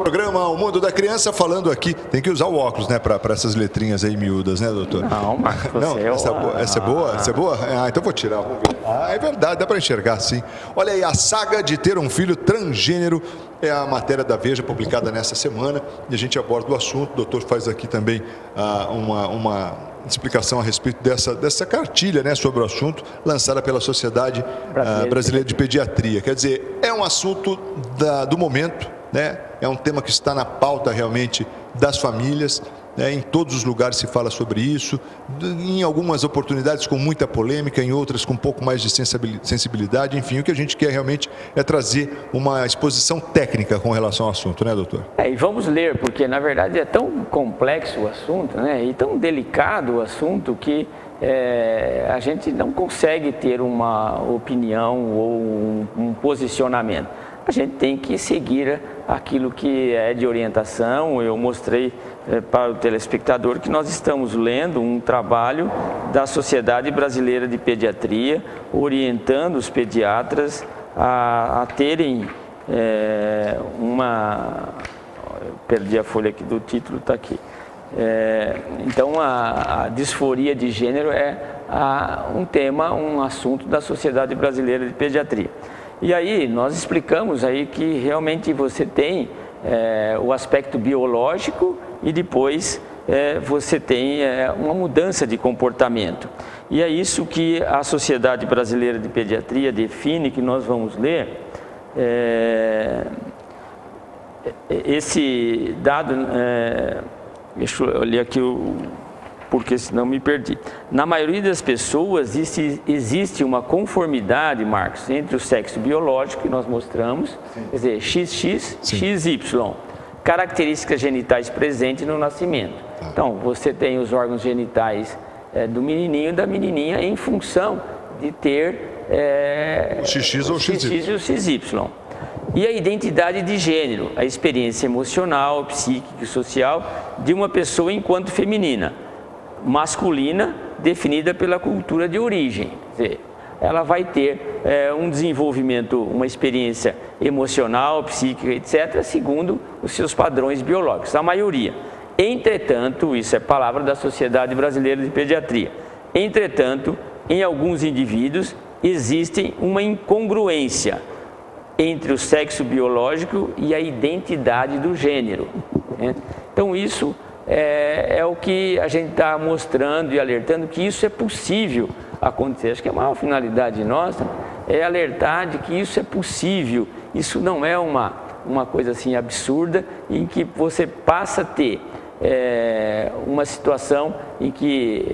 programa O Mundo da Criança, falando aqui. Tem que usar o óculos, né, para essas letrinhas aí miúdas, né, doutor? Não, mas não, essa é boa? Essa é boa? Ah, então vou tirar, vamos ver. Ah, é verdade, dá para enxergar sim. Olha aí, a saga de ter um filho transgênero é a matéria da Veja publicada nessa semana e a gente aborda o assunto. O doutor faz aqui também uma explicação a respeito dessa cartilha, né, sobre o assunto, lançada pela Sociedade Brasileira de Pediatria. Quer dizer, é um assunto do momento, né? É um tema que está na pauta realmente das famílias, né? Em todos os lugares se fala sobre isso, em algumas oportunidades com muita polêmica, em outras com um pouco mais de sensibilidade. Enfim, o que a gente quer realmente é trazer uma exposição técnica com relação ao assunto, né, doutor? E vamos ler, porque na verdade é tão complexo o assunto, né, e tão delicado o assunto que a gente não consegue ter uma opinião ou um posicionamento. A gente tem que seguir aquilo que é de orientação. Eu mostrei para o telespectador que nós estamos lendo um trabalho da Sociedade Brasileira de Pediatria, orientando os pediatras a terem perdi a folha aqui do título, está aqui. Então, a disforia de gênero é um tema, um assunto da Sociedade Brasileira de Pediatria. E aí, nós explicamos aí que realmente você tem o aspecto biológico e depois você tem uma mudança de comportamento. E é isso que a Sociedade Brasileira de Pediatria define, que nós vamos ler. Esse dado, deixa eu ler aqui, porque senão me perdi. Na maioria das pessoas existe uma conformidade, Marcos, entre o sexo biológico, que nós mostramos, quer dizer, XX, XY, características genitais presentes no nascimento. Então, você tem os órgãos genitais do menininho e da menininha em função de ter o XX ou XX e o XY. E a identidade de gênero, a experiência emocional, psíquica e social de uma pessoa enquanto feminina, masculina, definida pela cultura de origem. Quer dizer, ela vai ter um desenvolvimento, uma experiência emocional, psíquica, etc., segundo os seus padrões biológicos, a maioria. Entretanto, isso é palavra da Sociedade Brasileira de Pediatria, entretanto, em alguns indivíduos existe uma incongruência entre o sexo biológico e a identidade do gênero, né? Então, isso é o que a gente está mostrando e alertando, que isso é possível acontecer. Acho que a maior finalidade nossa é alertar de que isso é possível. Isso não é uma coisa assim absurda, em que você passa a ter uma situação em que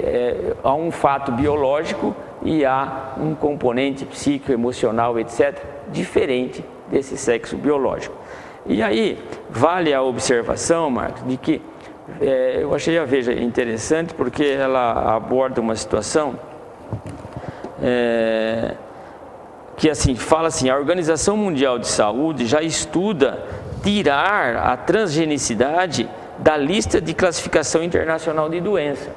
há um fato biológico e há um componente psíquico, emocional, etc., diferente desse sexo biológico. E aí, vale a observação, Marcos, de que eu achei a Veja interessante, porque ela aborda uma situação que assim, fala assim: a Organização Mundial de Saúde já estuda tirar a transgenicidade da lista de classificação internacional de doença.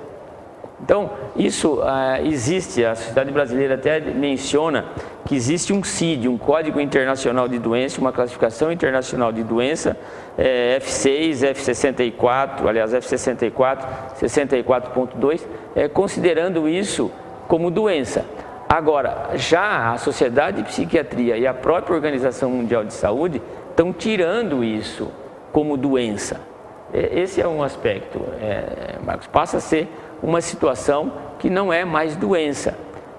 Então, isso existe, a Sociedade Brasileira até menciona que existe um CID, um Código Internacional de Doença, uma classificação internacional de doença, F6, F64, aliás, F64, 64.2, considerando isso como doença. Agora, já a Sociedade de Psiquiatria e a própria Organização Mundial de Saúde estão tirando isso como doença. Esse é um aspecto, Marcos, passa a ser uma situação que não é mais doença.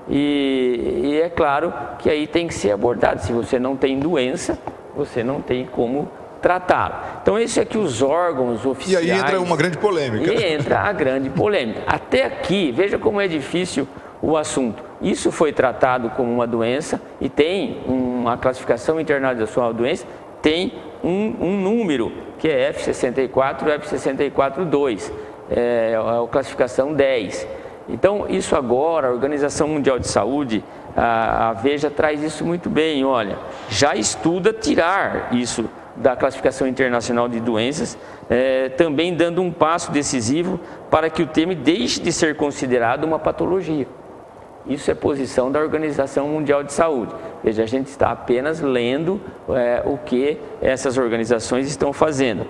E é claro que aí tem que ser abordado. Se você não tem doença, você não tem como tratá-lo. Então, esse é que os órgãos oficiais... E aí entra uma grande polêmica. E entra a grande polêmica. Até aqui, veja como é difícil o assunto. Isso foi tratado como uma doença e tem uma classificação internacional de doença, tem um número, que é F64 e F64.2, a classificação 10. Então, isso agora, a Organização Mundial de Saúde, a Veja traz isso muito bem, olha, já estuda tirar isso da classificação internacional de doenças, também dando um passo decisivo para que o tema deixe de ser considerado uma patologia. Isso é posição da Organização Mundial de Saúde. Veja, a gente está apenas lendo o que essas organizações estão fazendo.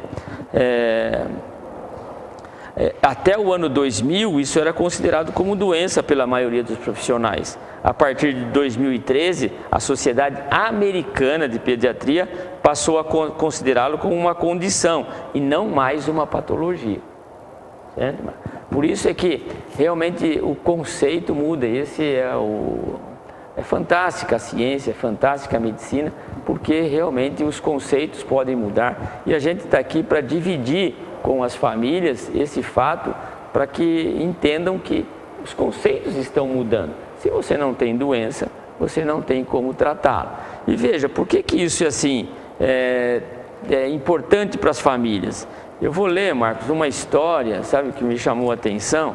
Até o ano 2000, isso era considerado como doença pela maioria dos profissionais. A partir de 2013, a Sociedade Americana de Pediatria passou a considerá-lo como uma condição e não mais uma patologia. Certo? Por isso é que realmente o conceito muda. É fantástica a ciência, é fantástica a medicina, porque realmente os conceitos podem mudar. E a gente está aqui para dividir com as famílias esse fato, para que entendam que os conceitos estão mudando. Se você não tem doença, você não tem como tratá-la. E veja, por que isso é assim, é importante para as famílias? Eu vou ler, Marcos, uma história, sabe, que me chamou a atenção,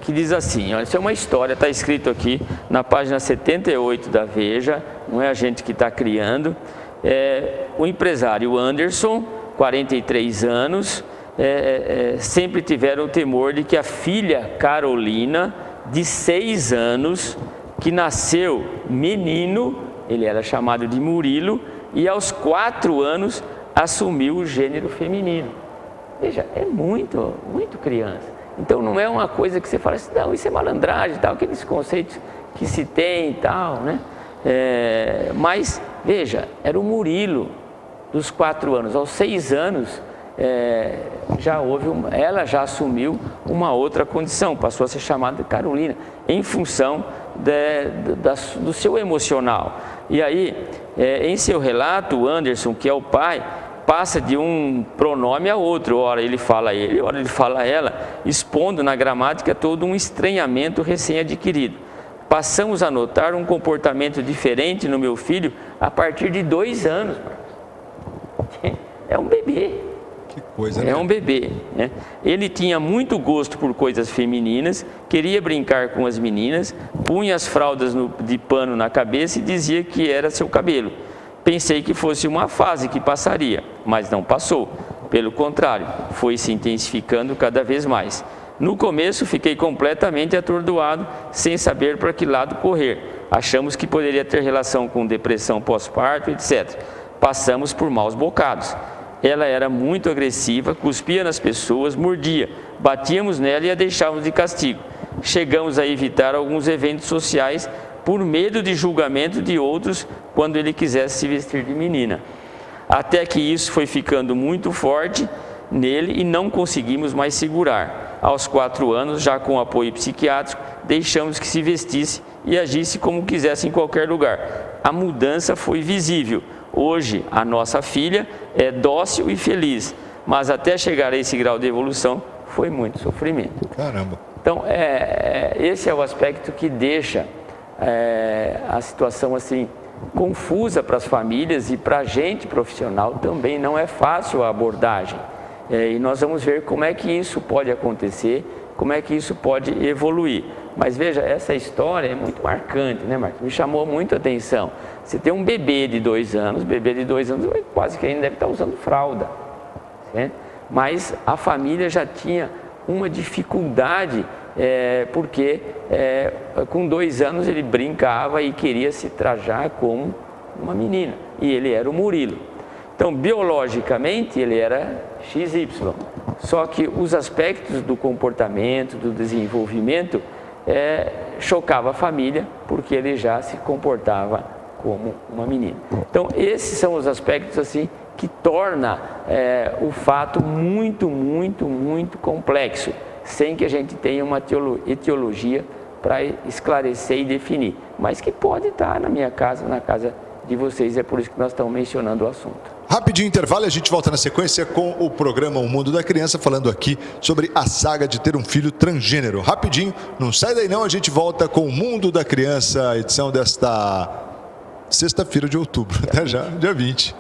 que diz assim, olha, isso é uma história, está escrito aqui na página 78 da Veja, não é a gente que está criando. O empresário Anderson, 43 anos, sempre tiveram o temor de que a filha Carolina, de 6 anos, que nasceu menino, ele era chamado de Murilo, e aos 4 anos assumiu o gênero feminino. Veja, é muito criança. Então não é uma coisa que você fala assim, não, isso é malandragem, tal, aqueles conceitos que se tem e tal, né? Mas, veja, era o Murilo, dos 4 anos. Aos 6 anos, ela já assumiu uma outra condição, passou a ser chamada de Carolina, em função do seu emocional. E aí, em seu relato, o Anderson, que é o pai, passa de um pronome a outro, ora ele fala ele, ora ele fala ela, expondo na gramática todo um estranhamento recém-adquirido. Passamos a notar um comportamento diferente no meu filho a partir de 2 anos. É um bebê. Que coisa, né? É um bebê, né? Ele tinha muito gosto por coisas femininas, queria brincar com as meninas, punha as fraldas de pano na cabeça e dizia que era seu cabelo. Pensei que fosse uma fase que passaria, mas não passou. Pelo contrário, foi se intensificando cada vez mais. No começo, fiquei completamente atordoado, sem saber para que lado correr. Achamos que poderia ter relação com depressão pós-parto, etc. Passamos por maus bocados. Ela era muito agressiva, cuspia nas pessoas, mordia. Batíamos nela e a deixávamos de castigo. Chegamos a evitar alguns eventos sociais por medo de julgamento de outros quando ele quisesse se vestir de menina. Até que isso foi ficando muito forte nele e não conseguimos mais segurar. Aos 4 anos, já com apoio psiquiátrico, deixamos que se vestisse e agisse como quisesse em qualquer lugar. A mudança foi visível. Hoje, a nossa filha é dócil e feliz, mas até chegar a esse grau de evolução, foi muito sofrimento. Caramba! Então, esse é o aspecto que deixa a situação assim confusa para as famílias e para a gente profissional também não é fácil a abordagem. E nós vamos ver como é que isso pode acontecer, como é que isso pode evoluir. Mas veja, essa história é muito marcante, né, Marcos? Me chamou muito a atenção. Você tem um bebê de 2 anos, quase que ainda deve estar usando fralda, certo? Mas a família já tinha uma dificuldade, porque com 2 anos ele brincava e queria se trajar como uma menina, e ele era o Murilo. Então, biologicamente, ele era XY, só que os aspectos do comportamento, do desenvolvimento, chocava a família, porque ele já se comportava como uma menina. Então, esses são os aspectos assim que torna o fato muito, muito, muito complexo, sem que a gente tenha uma etiologia para esclarecer e definir, mas que pode estar na minha casa, na casa de vocês, é por isso que nós estamos mencionando o assunto. Rapidinho intervalo e a gente volta na sequência com o programa O Mundo da Criança, falando aqui sobre a saga de ter um filho transgênero. Rapidinho, não sai daí não, a gente volta com o Mundo da Criança, edição desta sexta-feira de outubro, até já, dia 20.